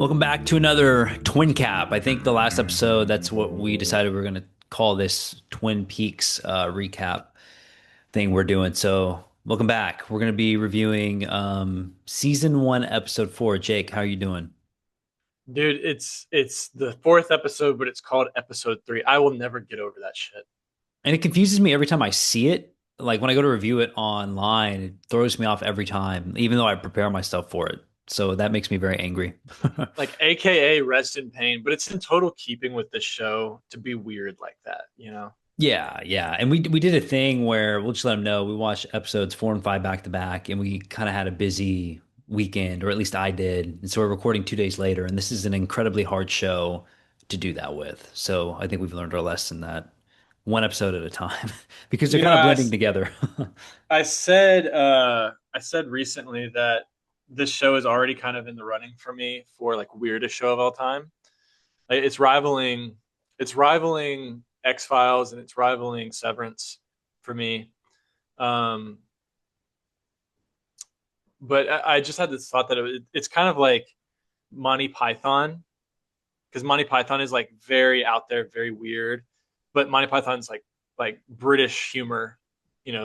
Welcome back to another Twin Cap. I think the last episode, that's what we decided we are going to call this Twin Peaks recap thing we're doing. So, welcome back. We're going to be reviewing season one, episode four. Jake, how are you doing? Dude, it's the fourth episode, but it's called episode three. I will never get over that shit. And it confuses me every time I see it. Like when I go to review it online, it throws me off every time, even though I prepare myself for it. So that makes me very angry. Like AKA rest in pain, but it's in total keeping with the show to be weird like that, you know? Yeah, yeah. And we did a thing where we'll just let them know we watched episodes four and five back to back, and we kind of had a busy weekend, or at least I did. And so we're recording 2 days later, and this is an incredibly hard show to do that with. So I think we've learned our lesson that one episode at a time because they're You know, kind of blending together. I said recently that this show is already kind of in the running for me for like weirdest show of all time. Like, it's rivaling X-Files and it's rivaling Severance for me. Um, but I just had this thought that it's kind of like Monty Python, because Monty Python is like very out there, very weird, but Monty Python's like British humor,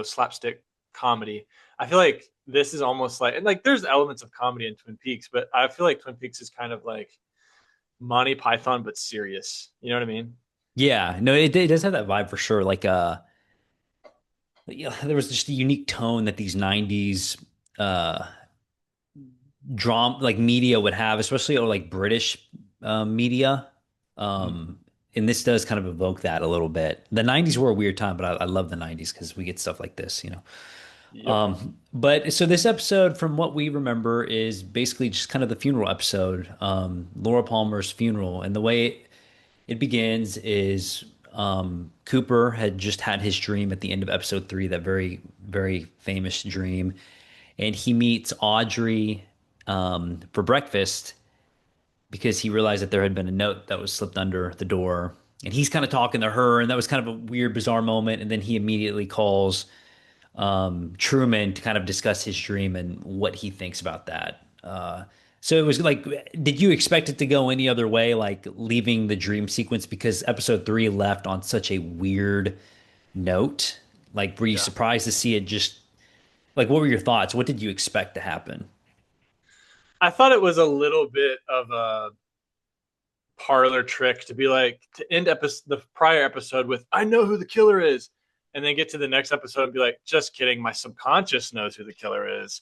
slapstick comedy. I feel like this is almost like, and like there's elements of comedy in Twin Peaks, but I feel like Twin Peaks is kind of like Monty Python but serious. You know what I mean? Yeah, no, it does have that vibe for sure. Like yeah, there was just a unique tone that these 90s uh drama like media would have, especially or like British media. Mhm. Um, and this does kind of evoke that a little bit. The 90s were a weird time, but I love the 90s because we get stuff like this. Yep. But so this episode, from what we remember, is basically just kind of the funeral episode, Laura Palmer's funeral. And the way it begins is Cooper had just had his dream at the end of episode three, that very, very famous dream. And he meets Audrey for breakfast because he realized that there had been a note that was slipped under the door. And he's kind of talking to her, and that was kind of a weird, bizarre moment. And then he immediately calls Truman to kind of discuss his dream and what he thinks about that. So it was like, did you expect it to go any other way, like leaving the dream sequence? Because episode three left on such a weird note. Like, were you Yeah. surprised to see it just like, what were your thoughts? What did you expect to happen? I thought it was a little bit of a parlor trick to be like to end the prior episode with "I know who the killer is," and then get to the next episode and be like, "Just kidding, my subconscious knows who the killer is,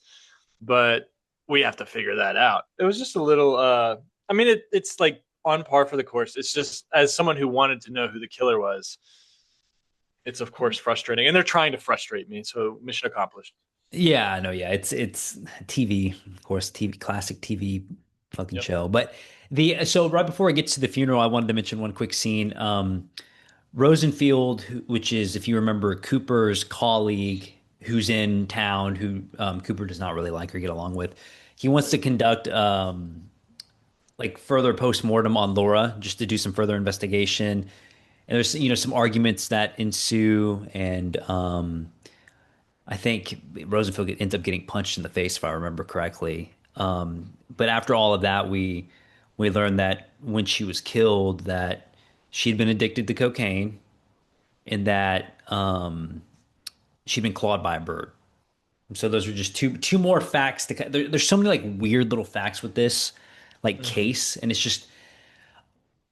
but we have to figure that out." It was just a little. I mean, it's like on par for the course. It's just as someone who wanted to know who the killer was, it's of course frustrating, and they're trying to frustrate me. So mission accomplished. Yeah, no, yeah, it's TV, of course, TV classic TV fucking Yep. show. But the so right before I get to the funeral, I wanted to mention one quick scene. Rosenfield, which is, if you remember, Cooper's colleague who's in town, who Cooper does not really like or get along with. He wants to conduct like further postmortem on Laura, just to do some further investigation. And there's some arguments that ensue, and I think Rosenfield ends up getting punched in the face, if I remember correctly. But after all of that, we learned that when she was killed, that she'd been addicted to cocaine, and that she'd been clawed by a bird. So those are just two more facts. There's so many like weird little facts with this like Mm-hmm. case, and it's just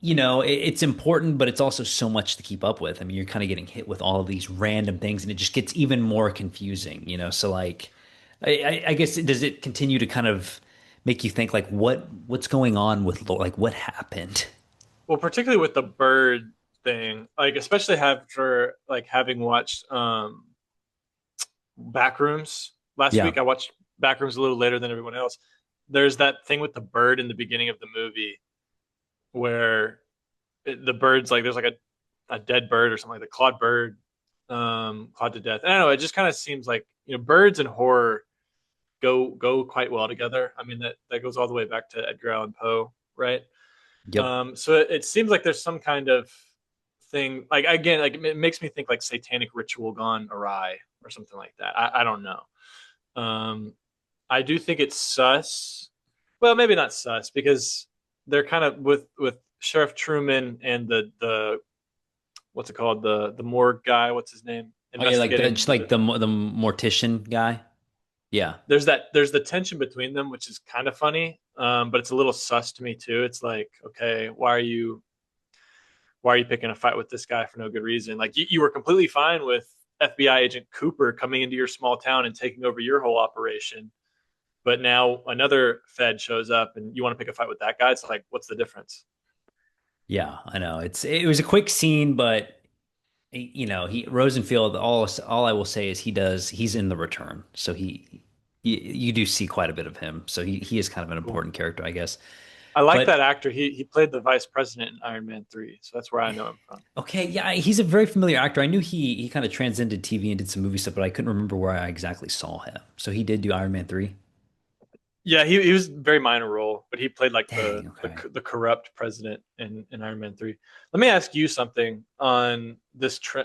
it's important, but it's also so much to keep up with. I mean, you're kind of getting hit with all of these random things, and it just gets even more confusing. So like, I guess does it continue to kind of make you think like what's going on with like what happened? Well, particularly with the bird thing, like especially after like having watched Backrooms last Yeah, week. I watched Backrooms a little later than everyone else. There's that thing with the bird in the beginning of the movie where the bird's like there's like a dead bird or something like the clawed bird, clawed to death. I don't know. It just kind of seems like birds and horror go quite well together. I mean that goes all the way back to Edgar Allan Poe, right? yep. So it seems like there's some kind of thing like again like it makes me think like satanic ritual gone awry or something like that. I don't know. Um, I do think it's sus. Well, maybe not sus because they're kind of with Sheriff Truman and the what's it called, the morgue guy, what's his name, Oh yeah, like investigating just like the mortician guy. Yeah. there's the tension between them, which is kind of funny, but it's a little sus to me too. It's like, okay, why are you picking a fight with this guy for no good reason? Like you were completely fine with FBI agent Cooper coming into your small town and taking over your whole operation, but now another Fed shows up and you want to pick a fight with that guy. It's like, what's the difference? Yeah, I know. It was a quick scene, but you know, he Rosenfield, all I will say is he's in the return. So you do see quite a bit of him. So he is kind of an Cool. important character, I guess. I like But that actor. He played the vice president in Iron Man 3, so that's where I know him from. okay, yeah, he's a very familiar actor. I knew he kind of transcended TV and did some movie stuff, but I couldn't remember where I exactly saw him. So he did do Iron Man 3. Yeah, he was a very minor role, but he played like Dang, okay. the corrupt president in Iron Man 3. Let me ask you something on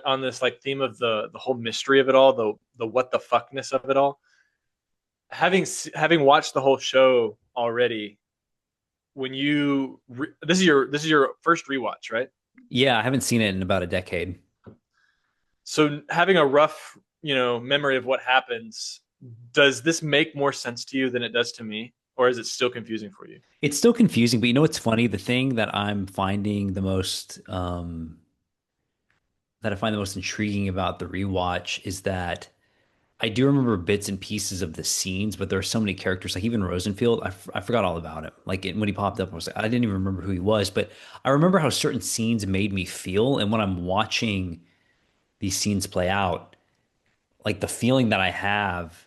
on this like theme of the whole mystery of it all, the what the fuckness of it all. Having watched the whole show already, when this is your first rewatch, right? Yeah, I haven't seen it in about a decade. So having a rough, memory of what happens, does this make more sense to you than it does to me, or is it still confusing for you? It's still confusing, but you know what's funny? The thing that I'm finding the most that I find the most intriguing about the rewatch is that I do remember bits and pieces of the scenes, but there are so many characters. Like even Rosenfield, I forgot all about him. When he popped up, I was like, I didn't even remember who he was. But I remember how certain scenes made me feel, and when I'm watching these scenes play out, like the feeling that I have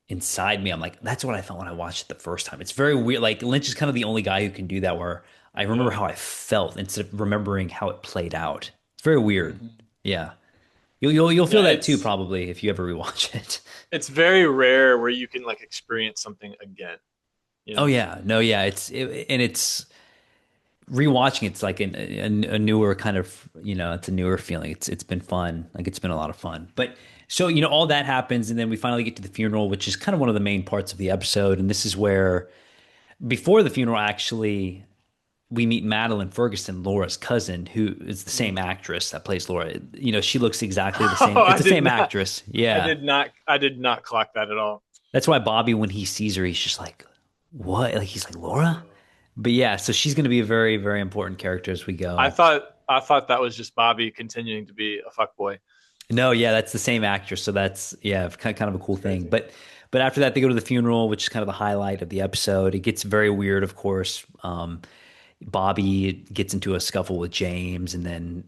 inside me, I'm like, that's what I felt when I watched it the first time. It's very weird. Like Lynch is kind of the only guy who can do that, where I remember Yeah. how I felt instead of remembering how it played out. It's very weird. Mhm. Yeah, you'll feel Yeah, that too probably if you ever rewatch it. it's very rare where you can like experience something again, you Oh know? yeah, no, yeah, and it's rewatching. It's like a newer kind of, it's a newer feeling. It's been fun. Like it's been a lot of fun. But so all that happens, and then we finally get to the funeral, which is kind of one of the main parts of the episode. And this is where before the funeral, actually, we meet Madeline Ferguson, Laura's cousin, who is the same actress that plays Laura. She looks exactly the Oh, same. It's the same actress. Yeah. I did not clock that at all. That's why Bobby, when he sees her, he's just like, what? Like he's like, Laura? But yeah, so she's going to be a very, very important character as we I go. thought I thought that was just Bobby continuing to be a fuck boy. No, yeah, that's the same actress. So that's, yeah, kind of a cool That's thing. crazy. But after that, they go to the funeral, which is kind of the highlight of the episode. It gets very weird, of course. Bobby gets into a scuffle with James, and then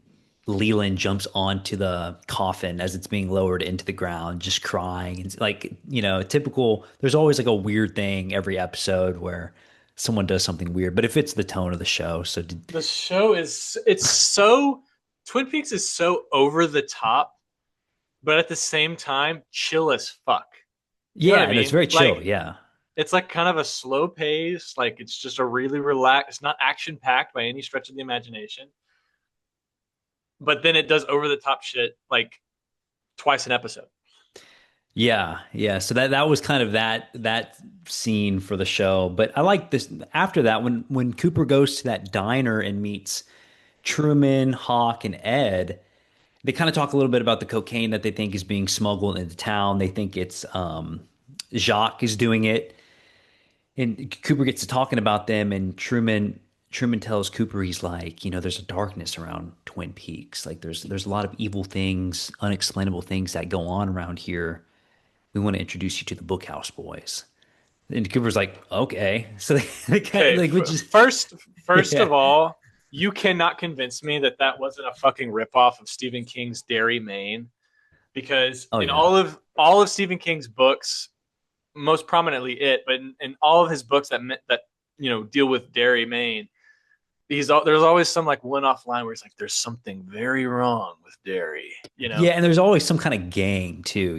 Leland jumps onto the coffin as it's being lowered into the ground, just crying. And like, typical, there's always like a weird thing every episode where someone does something weird, but it fits the tone of the show. So, The show is it's so Twin Peaks is so over the top, but at the same time chill as fuck. You know what yeah, I and it's mean? very chill. Yeah. It's like kind of a slow pace, like it's just a really relaxed, it's not action packed by any stretch of the imagination. But then it does over the top shit like twice an episode. Yeah, yeah. So that was kind of that scene for the show. But I like this after that when Cooper goes to that diner and meets Truman, Hawk, and Ed. They kind of talk a little bit about the cocaine that they think is being smuggled into town. They think it's Jacques is doing it, and Cooper gets to talking about them. And Truman tells Cooper, he's like, there's a darkness around Twin Peaks. Like there's a lot of evil things, unexplainable things that go on around here. We want to introduce you to the Bookhouse Boys. And Cooper's like, okay. So they kind of Okay, like, which is, first yeah. of all, you cannot convince me that that wasn't a fucking ripoff of Stephen King's Derry, Maine, because Oh in yeah. all of Stephen King's books, most prominently it, but in all of his books that deal with Derry, Maine, there's always some like one-off line where it's like there's something very wrong with Derry, you know? Yeah, and there's always some kind of gang too,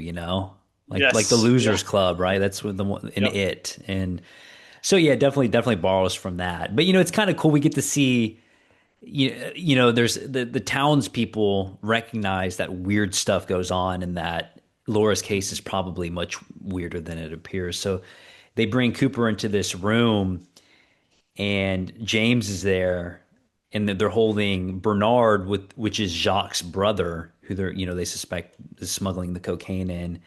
like the Yes, yeah, Losers Club, right? That's what the one in yep. it. And so yeah, definitely borrows from that. But it's kind of cool. We get to see, there's the townspeople recognize that weird stuff goes on, and that Laura's case is probably much weirder than it appears. So they bring Cooper into this room, and James is there, and they're holding Bernard with which is Jacques' brother, who they suspect is smuggling the cocaine in,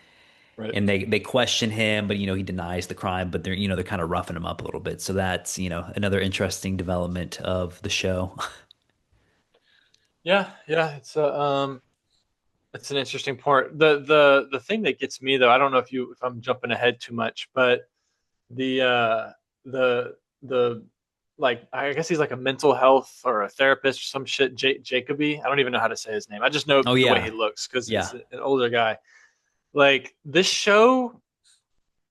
Right. and they question him, but he denies the crime, but they're kind of roughing him up a little bit. So that's another interesting development of the show. Yeah, yeah, it's an interesting part. The thing that gets me though, I don't know if I'm jumping ahead too much, but the the like I guess he's like a mental health or a therapist or some shit. Jacoby. I don't even know how to say his name. I just know Oh the way he yeah, looks because yeah. it's an older guy. Like this show,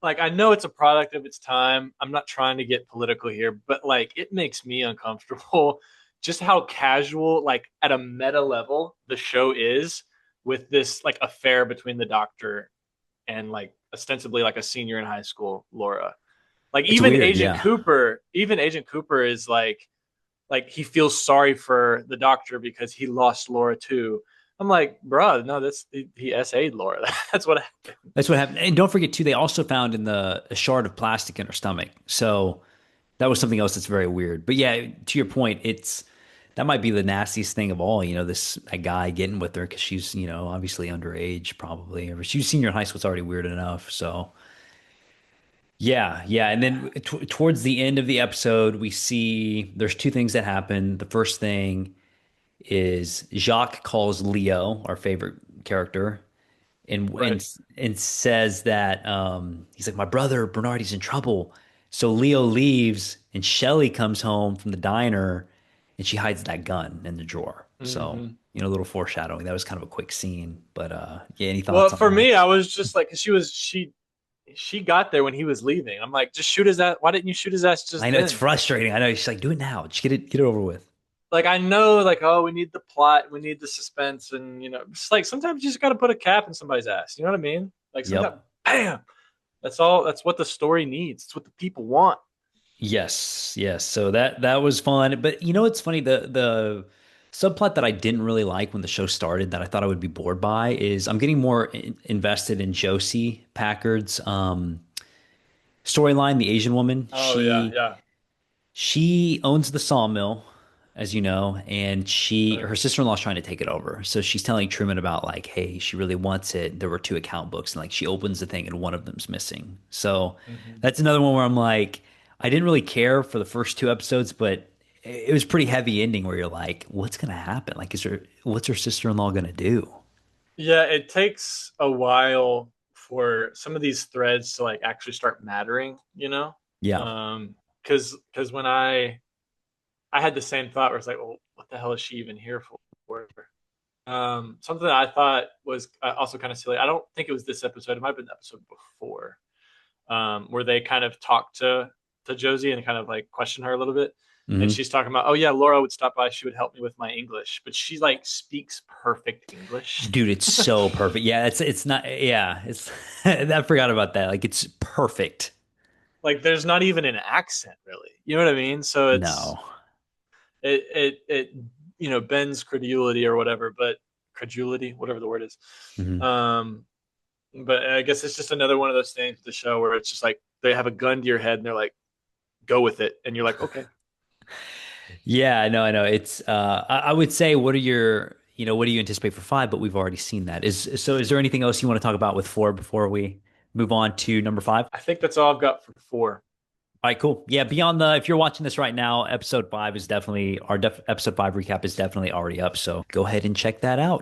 like I know it's a product of its time. I'm not trying to get political here, but like it makes me uncomfortable just how casual, like at a meta level, the show is with this like affair between the doctor and like ostensibly like a senior in high school, Laura. Like It's weird. Yeah. Even Agent Cooper is like he feels sorry for the doctor because he lost Laura too. I'm like, bruh, no, that's he SA'd Laura. That's what happened. That's what happened. And don't forget too, they also found in a shard of plastic in her stomach. So that was something else that's very weird. But yeah, to your point, that might be the nastiest thing of all. This a guy getting with her because she's obviously underage, probably, or she's senior in high school. It's already weird enough. So yeah, yeah. And then towards the end of the episode, we see there's two things that happen. The first thing is Jacques calls Leo, our favorite character, and Right. and and says that he's like, my brother Bernardi's in trouble. So Leo leaves, and Shelly comes home from the diner, and she hides that gun in the drawer. So Hmm. a little foreshadowing. That was kind of a quick scene, but yeah. Any Well, thoughts on for that? me, I was just like, 'cause she got there when he was leaving. I'm like, just shoot his ass. Why didn't you shoot his ass I just know it's then? frustrating. I know she's like, do it now. Just get it over with. Like I know, like oh, we need the plot, we need the suspense, and it's like sometimes you just got to put a cap in somebody's ass. You know what I mean? Like sometimes, Yep. bam. That's all. That's what the story needs. It's what the people want. Yes, yes. So that was fun. But it's funny, the subplot that I didn't really like when the show started that I thought I would be bored by is I'm getting more invested in Josie Packard's storyline, the Asian woman. Oh yeah, She yeah. she owns the sawmill, as you know, and Right. her sister-in-law's trying to take it over. So she's telling Truman about like, hey, she really wants it. There were two account books, and like she opens the thing and one of them's missing. So Hmm. that's another one where I'm like, I didn't really care for the first two episodes, but it was pretty heavy ending where you're like, what's gonna happen? Like, what's her sister-in-law gonna do? Yeah, it takes a while for some of these threads to like actually start mattering. Yeah. Because when I had the same thought where it's like, well, what the hell is she even here for? Something that I thought was also kind of silly. I don't think it was this episode. It might have been the episode before, where they kind of talk to Josie and kind of like question her a little bit. And Hmm. she's talking about, oh yeah, Laura would stop by. She would help me with my English, but she like speaks perfect English. Dude, it's so perfect. Yeah, it's not. Yeah, it's. I forgot about that. Like, it's perfect. Like there's not even an accent really. You know what I mean? So No. it bends credulity or whatever, but credulity, whatever the word is. Hmm. Um, but I guess it's just another one of those things with the show where it's just like they have a gun to your head and they're like, go with it, and you're like, okay. Yeah, I know. It's I would say what do you anticipate for five, but we've already seen that. Is there anything else you want to talk about with four before we move on to number five? I think that's all I've got for four. All right, cool. Yeah, beyond if you're watching this right now, episode five is definitely episode five recap is definitely already up. So go ahead and check that out.